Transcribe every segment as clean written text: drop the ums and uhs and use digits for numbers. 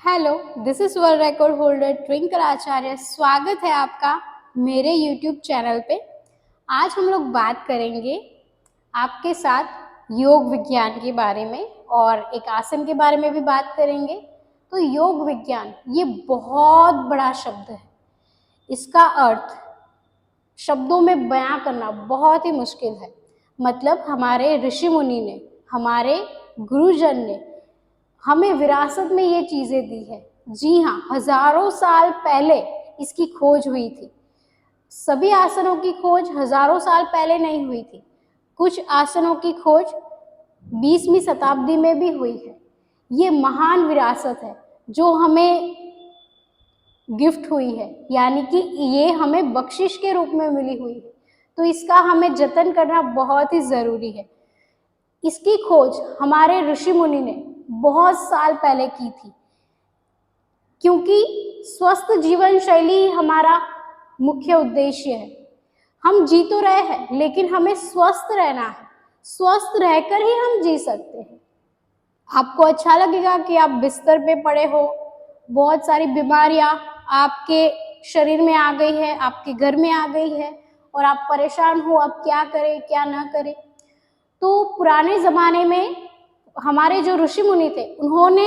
Hello, this is world record holder Twinkle Acharya. स्वागत है आपका मेरे यूट्यूब चैनल पे। आज हम लोग बात करेंगे आपके साथ योग विज्ञान के बारे में और एक आसन के बारे में भी बात करेंगे। तो योग विज्ञान ये बहुत बड़ा शब्द है। इसका अर्थ शब्दों में बयां करना बहुत ही मुश्किल है। मतलब हमारे ऋषि मुनि ने, हमारे गुरुजन ने हमें विरासत में ये चीजें दी है। जी हाँ, हजारों साल पहले इसकी खोज हुई थी। सभी आसनों की खोज हजारों साल पहले नहीं हुई थी। कुछ आसनों की खोज 20वीं शताब्दी में भी हुई है। ये महान विरासत है जो हमें गिफ्ट हुई है, यानी कि ये हमें बख्शिश के रूप में मिली हुई है। तो इसका हमें जतन करना बहुत ही जरूरी है। इसकी खोज हमारे ऋषि मुनि ने बहुत साल पहले की थी, क्योंकि स्वस्थ जीवन शैली हमारा मुख्य उद्देश्य है। हम जी तो रहे हैं, लेकिन हमें स्वस्थ रहना है। स्वस्थ रहकर ही हम जी सकते हैं। आपको अच्छा लगेगा कि आप बिस्तर पे पड़े हो, बहुत सारी बीमारियां आपके शरीर में आ गई है, आपके घर में आ गई है और आप परेशान हो, अब क्या करें क्या ना करें। तो पुराने जमाने में हमारे जो ऋषि मुनि थे, उन्होंने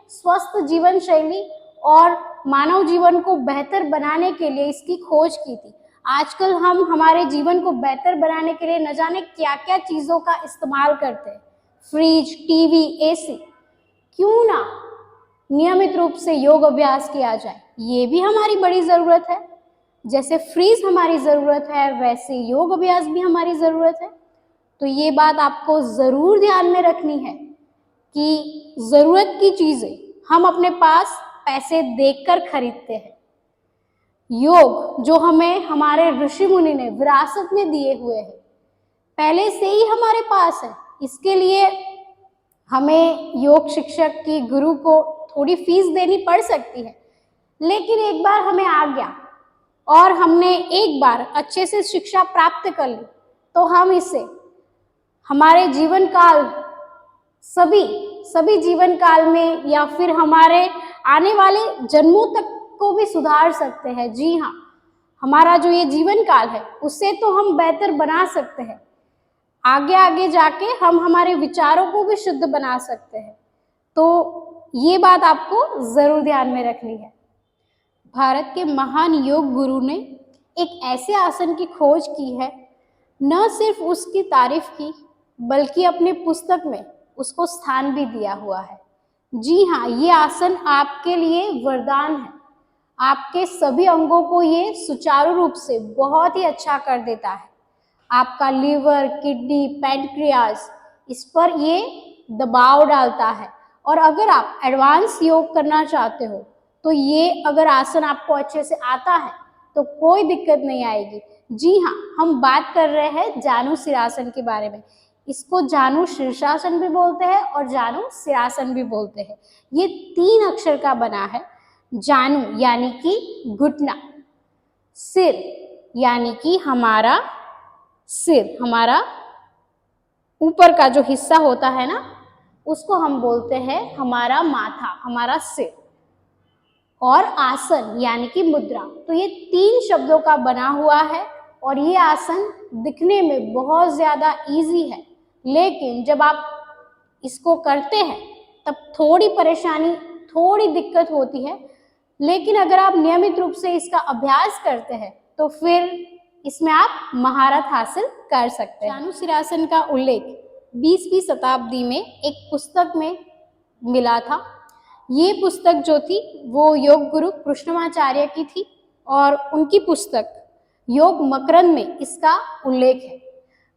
स्वस्थ जीवन शैली और मानव जीवन को बेहतर बनाने के लिए इसकी खोज की थी। आजकल हम हमारे जीवन को बेहतर बनाने के लिए न जाने क्या क्या चीजों का इस्तेमाल करते हैं। Fridge, TV, AC. क्यों ना नियमित रूप से योग अभ्यास किया जाए, ये भी हमारी बड़ी जरूरत है। जैसे फ्रिज हमारी जरूरत है, वैसे योग अभ्यास भी हमारी जरूरत है। तो ये बात आपको जरूर ध्यान में रखनी है कि जरूरत की चीजें हम अपने पास पैसे देकर खरीदते हैं। योग जो हमें हमारे ऋषि मुनि ने विरासत में दिए हुए हैं, पहले से ही हमारे पास है। इसके लिए हमें योग शिक्षक की, गुरु को थोड़ी फीस देनी पड़ सकती है, लेकिन एक बार हमें आ गया और हमने एक बार अच्छे से शिक्षा प्राप्त कर ली, तो हम इसे हमारे जीवन काल, सभी जीवन काल में या फिर हमारे आने वाले जन्मों तक को भी सुधार सकते हैं। जी हाँ, हमारा जो ये जीवन काल है उससे तो हम बेहतर बना सकते हैं। आगे आगे जाके हम हमारे विचारों को भी शुद्ध बना सकते हैं। तो ये बात आपको जरूर ध्यान में रखनी है। भारत के महान योग गुरु ने एक ऐसे आसन की खोज की है, न सिर्फ उसकी तारीफ की, बल्कि अपनी पुस्तक में उसको स्थान भी दिया हुआ है। जी हाँ, ये आसन आपके लिए वरदान है। आपके सभी अंगों को ये सुचारू रूप से बहुत ही अच्छा कर देता है। आपका लीवर, किडनी, पैंक्रियाज, इस पर ये दबाव डालता है। और अगर आप एडवांस योग करना चाहते हो, तो ये अगर आसन आपको अच्छे से आता है तो कोई दिक्कत नहीं आएगी। जी हाँ, हम बात कर रहे हैं जानु सिरासन के बारे में। इसको जानु शीर्षासन भी बोलते हैं और जानु सिरासन भी बोलते हैं। ये 3 अक्षर का बना है। जानु यानी कि घुटना, सिर यानी कि हमारा सिर, हमारा ऊपर का जो हिस्सा होता है ना, उसको हम बोलते हैं हमारा माथा, हमारा सिर। और आसन यानी कि मुद्रा। तो ये 3 शब्दों का बना हुआ है और ये आसन दिखने में बहुत ज्यादा इजी है, लेकिन जब आप इसको करते हैं तब थोड़ी परेशानी, थोड़ी दिक्कत होती है। लेकिन अगर आप नियमित रूप से इसका अभ्यास करते हैं तो फिर इसमें आप महारत हासिल कर सकते हैं। जानु सिरासन का उल्लेख 20वीं शताब्दी में एक पुस्तक में मिला था। ये पुस्तक जो थी वो योग गुरु कृष्णमाचार्य की थी और उनकी पुस्तक योग मकरंद में इसका उल्लेख है।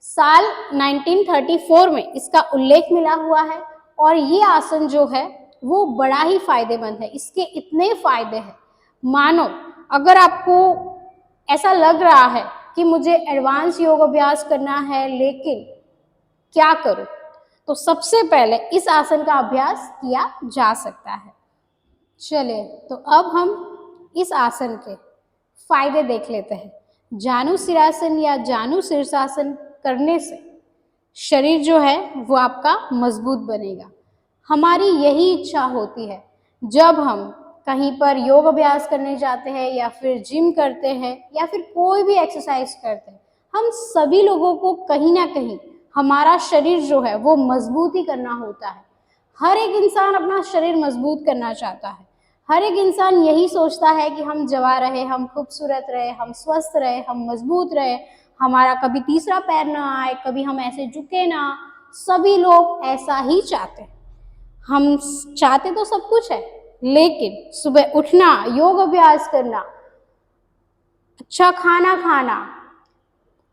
साल 1934 में इसका उल्लेख मिला हुआ है और ये आसन जो है वो बड़ा ही फायदेमंद है। इसके इतने फायदे हैं, मानो अगर आपको ऐसा लग रहा है कि मुझे एडवांस योग अभ्यास करना है लेकिन क्या करूं, तो सबसे पहले इस आसन का अभ्यास किया जा सकता है। चलिए, तो अब हम इस आसन के फायदे देख लेते हैं। जानु सिरासन या जानु शीर्षासन करने से शरीर जो है वो आपका मजबूत बनेगा। हमारी यही इच्छा होती है, जब हम कहीं पर योग अभ्यास करने जाते हैं या फिर जिम करते हैं या फिर कोई भी एक्सरसाइज करते हैं, हम सभी लोगों को कहीं ना कहीं हमारा शरीर जो है वो मजबूत ही करना होता है। हर एक इंसान अपना शरीर मजबूत करना चाहता है। हर एक इंसान यही सोचता है कि हम जवान रहे, हम खूबसूरत रहे, हम स्वस्थ रहे, हम मजबूत रहे, हमारा कभी तीसरा पैर ना आए, कभी हम ऐसे झुके ना। सभी लोग ऐसा ही चाहते हैं। हम चाहते तो सब कुछ है, लेकिन सुबह उठना, योग अभ्यास करना, अच्छा खाना खाना,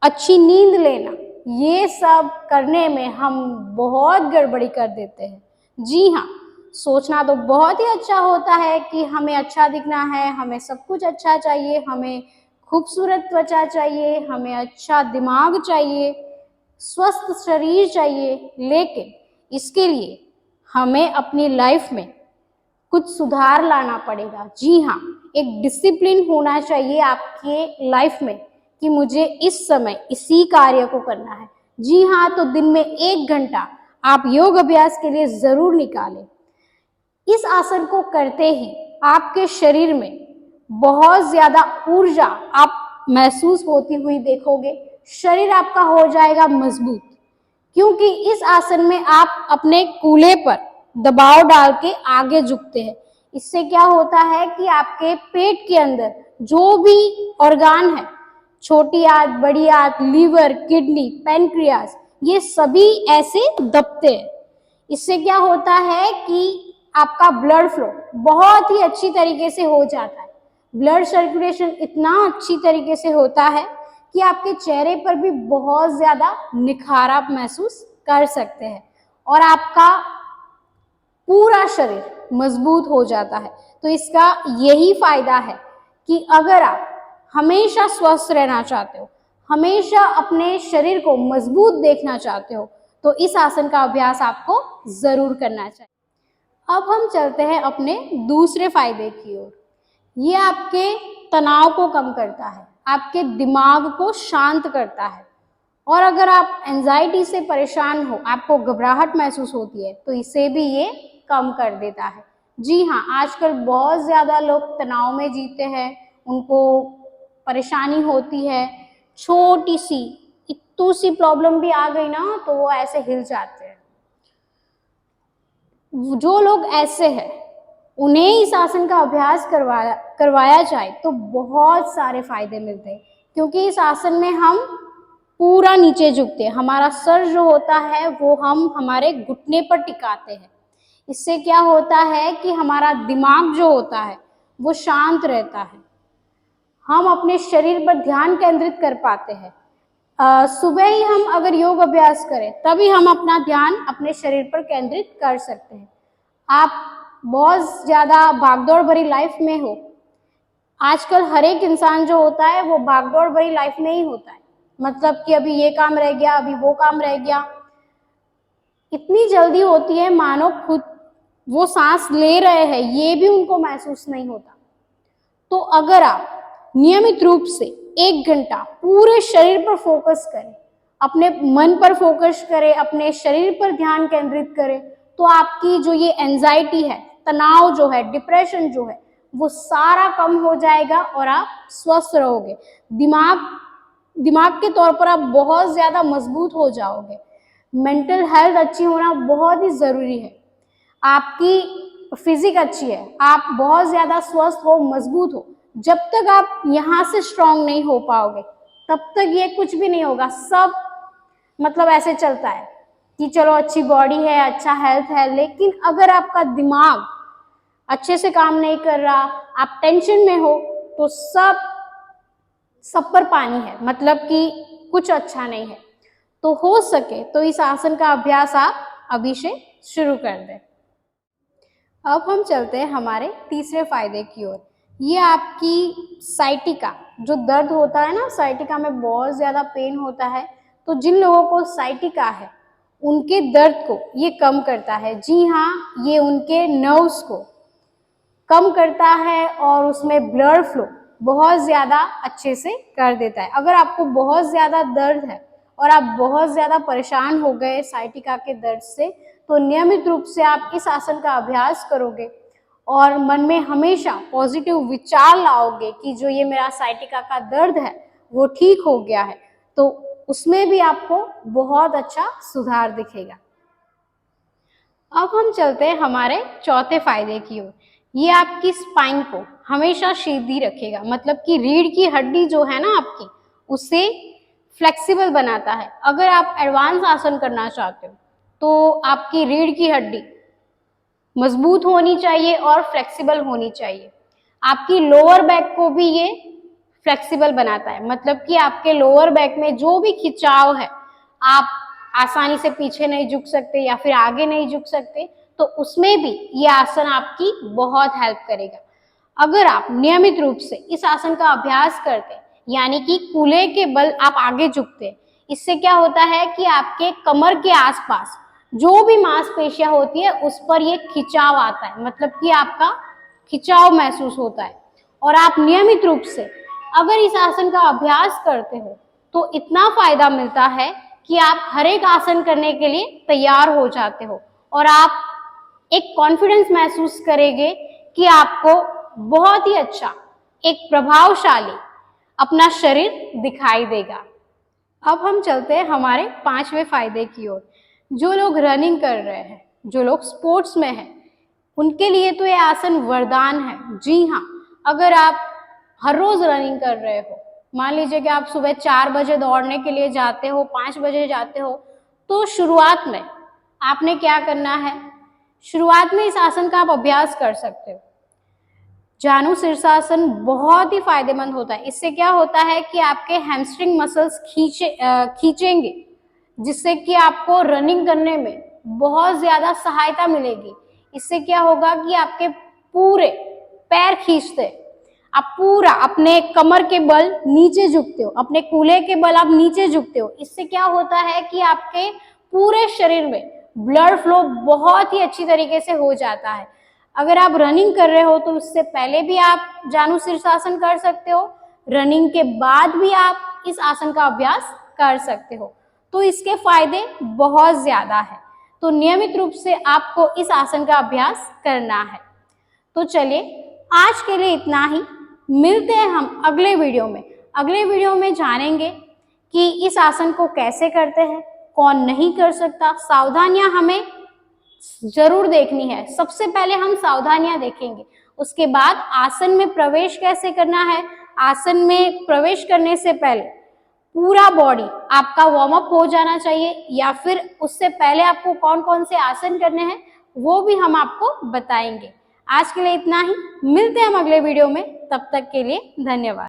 अच्छी नींद लेना, ये सब करने में हम बहुत गड़बड़ी कर देते हैं। जी हाँ, सोचना तो बहुत ही अच्छा होता है कि हमें अच्छा दिखना है, हमें सब कुछ अच्छा चाहिए, हमें खूबसूरत त्वचा चाहिए, हमें अच्छा दिमाग चाहिए, स्वस्थ शरीर चाहिए, लेकिन इसके लिए हमें अपनी लाइफ में कुछ सुधार लाना पड़ेगा। जी हाँ, एक डिसिप्लिन होना चाहिए आपके लाइफ में कि मुझे इस समय इसी कार्य को करना है। जी हाँ, तो दिन में 1 घंटा आप योग अभ्यास के लिए जरूर निकालें। इस आसन को करते ही आपके शरीर में बहुत ज्यादा ऊर्जा आप महसूस होती हुई देखोगे। शरीर आपका हो जाएगा मजबूत, क्योंकि इस आसन में आप अपने कूल्हे पर दबाव डाल के आगे झुकते हैं। इससे क्या होता है कि आपके पेट के अंदर जो भी ऑर्गान है, छोटी आंत, बड़ी आंत, लीवर, किडनी, पैनक्रियास, ये सभी ऐसे दबते हैं। इससे क्या होता है कि आपका ब्लड फ्लो बहुत ही अच्छी तरीके से हो जाता है। ब्लड सर्कुलेशन इतना अच्छी तरीके से होता है कि आपके चेहरे पर भी बहुत ज्यादा निखार आप महसूस कर सकते हैं और आपका पूरा शरीर मजबूत हो जाता है। तो इसका यही फायदा है कि अगर आप हमेशा स्वस्थ रहना चाहते हो, हमेशा अपने शरीर को मजबूत देखना चाहते हो, तो इस आसन का अभ्यास आपको जरूर करना चाहिए। अब हम चलते हैं अपने दूसरे फायदे की ओर। ये आपके तनाव को कम करता है, आपके दिमाग को शांत करता है। और अगर आप एंजाइटी से परेशान हो, आपको घबराहट महसूस होती है, तो इसे भी ये कम कर देता है। जी हाँ, आजकल बहुत ज्यादा लोग तनाव में जीते हैं, उनको परेशानी होती है, छोटी सी इतू सी प्रॉब्लम भी आ गई ना तो वो ऐसे हिल जाते हैं। जो लोग ऐसे हैं उन्हें इस आसन का अभ्यास करवाया जाए तो बहुत सारे फायदे मिलते हैं, क्योंकि इस आसन में हम पूरा नीचे झुकते हैं, हमारा सर जो होता है वो हम हमारे घुटने पर टिकाते हैं। इससे क्या होता है कि हमारा दिमाग जो होता है वो शांत रहता है, हम अपने शरीर पर ध्यान केंद्रित कर पाते हैं। सुबह ही हम अगर योग अभ्यास करें तभी हम अपना ध्यान अपने शरीर पर केंद्रित कर सकते हैं। आप बहुत ज्यादा भागदौड़ भरी लाइफ में हो, आजकल हर एक इंसान जो होता है वो भागदौड़ भरी लाइफ में ही होता है, मतलब कि अभी ये काम रह गया, अभी वो काम रह गया, इतनी जल्दी होती है मानो खुद वो सांस ले रहे हैं ये भी उनको महसूस नहीं होता। तो अगर आप नियमित रूप से 1 घंटा पूरे शरीर पर फोकस करें, अपने मन पर फोकस करें, अपने शरीर पर ध्यान केंद्रित करें, तो आपकी जो ये एंजाइटी है, तनाव जो है, डिप्रेशन जो है, वो सारा कम हो जाएगा और आप स्वस्थ रहोगे। दिमाग के तौर पर आप बहुत ज्यादा मजबूत हो जाओगे। मेंटल हेल्थ अच्छी होना बहुत ही जरूरी है। आपकी फिजिक अच्छी है, आप बहुत ज्यादा स्वस्थ हो, मजबूत हो, जब तक आप यहाँ से स्ट्रांग नहीं हो पाओगे तब तक ये कुछ भी नहीं होगा। सब मतलब ऐसे चलता है कि चलो अच्छी बॉडी है, अच्छा हेल्थ है, लेकिन अगर आपका दिमाग अच्छे से काम नहीं कर रहा, आप टेंशन में हो, तो सब पर पानी है, मतलब कि कुछ अच्छा नहीं है। तो हो सके तो इस आसन का अभ्यास आप अभी से शुरू कर दें। अब हम चलते हैं हमारे तीसरे फायदे की ओर। ये आपकी साइटिका जो दर्द होता है ना, साइटिका में बहुत ज्यादा पेन होता है, तो जिन लोगों को साइटिका है उनके दर्द को ये कम करता है। जी हाँ, ये उनके नर्व्स को कम करता है और उसमें ब्लड फ्लो बहुत ज्यादा अच्छे से कर देता है। अगर आपको बहुत ज्यादा दर्द है और आप बहुत ज्यादा परेशान हो गए साइटिका के दर्द से, तो नियमित रूप से आप इस आसन का अभ्यास करोगे और मन में हमेशा पॉजिटिव विचार लाओगे कि जो ये मेरा साइटिका का दर्द है वो ठीक हो गया है, तो उसमें भी आपको बहुत अच्छा सुधार दिखेगा। अब हम चलते हैं हमारे चौथे फायदे की ओर। ये आपकी स्पाइन को हमेशा सीधी रखेगा, मतलब कि रीढ़ की हड्डी जो है ना आपकी, उसे फ्लेक्सिबल बनाता है। अगर आप एडवांस आसन करना चाहते हो तो आपकी रीढ़ की हड्डी मजबूत होनी चाहिए और फ्लेक्सिबल होनी चाहिए। आपकी लोअर बैक को भी ये फ्लेक्सिबल बनाता है, मतलब कि आपके लोअर बैक में जो भी खिंचाव है, आप आसानी से पीछे नहीं झुक सकते या फिर आगे नहीं झुक सकते, तो उसमें भी ये आसन आपकी बहुत हेल्प करेगा। अगर आप नियमित रूप से इस आसन का अभ्यास करते हैं, यानी कि कूल्हे के बल आप आगे झुकते हैं, इससे क्या होता है कि आपके कमर के आसपास जो भी मांसपेशियां होती है उस पर ये खिंचाव आता है, मतलब कि आपका खिंचाव महसूस होता है। और आप नियमित रूप से अगर इस आसन का अभ्यास करते हो तो इतना फायदा मिलता है कि आप हर एक आसन करने के लिए तैयार हो जाते हो और आप एक कॉन्फिडेंस महसूस करेंगे कि आपको बहुत ही अच्छा, एक प्रभावशाली अपना शरीर दिखाई देगा। अब हम चलते हैं हमारे पांचवें फायदे की ओर। जो लोग रनिंग कर रहे हैं, जो लोग स्पोर्ट्स में हैं, उनके लिए तो ये आसन वरदान है। जी हाँ, अगर आप हर रोज रनिंग कर रहे हो, मान लीजिए कि आप सुबह 4 बजे दौड़ने के लिए जाते हो, 5 बजे जाते हो, तो शुरुआत में आपने क्या करना है, शुरुआत में इस आसन का आप अभ्यास कर सकते हो। जानु शीर्षासन बहुत ही फायदेमंद होता है। इससे क्या होता है कि आपके हैमस्ट्रिंग मसल्स खींचेंगे, जिससे कि आपको रनिंग करने में बहुत ज्यादा सहायता मिलेगी। इससे क्या होगा कि आपके पूरे पैर खींचते, आप पूरा अपने कमर के बल नीचे झुकते हो, अपने कूल्हे के बल आप नीचे झुकते हो। इससे क्या होता है कि आपके पूरे शरीर में ब्लड फ्लो बहुत ही अच्छी तरीके से हो जाता है। अगर आप रनिंग कर रहे हो तो उससे पहले भी आप जानु शीर्षासन कर सकते हो, रनिंग के बाद भी आप इस आसन का अभ्यास कर सकते हो। तो इसके फायदे बहुत ज्यादा है, तो नियमित रूप से आपको इस आसन का अभ्यास करना है। तो चलिए, आज के लिए इतना ही। मिलते हैं हम अगले वीडियो में। अगले वीडियो में जानेंगे कि इस आसन को कैसे करते हैं, कौन नहीं कर सकता, सावधानियां हमें जरूर देखनी है। सबसे पहले हम सावधानियां देखेंगे, उसके बाद आसन में प्रवेश कैसे करना है। आसन में प्रवेश करने से पहले पूरा बॉडी आपका वार्म अप हो जाना चाहिए, या फिर उससे पहले आपको कौन कौन से आसन करने हैं वो भी हम आपको बताएंगे। आज के लिए इतना ही। मिलते हैं हम अगले वीडियो में, तब तक के लिए धन्यवाद।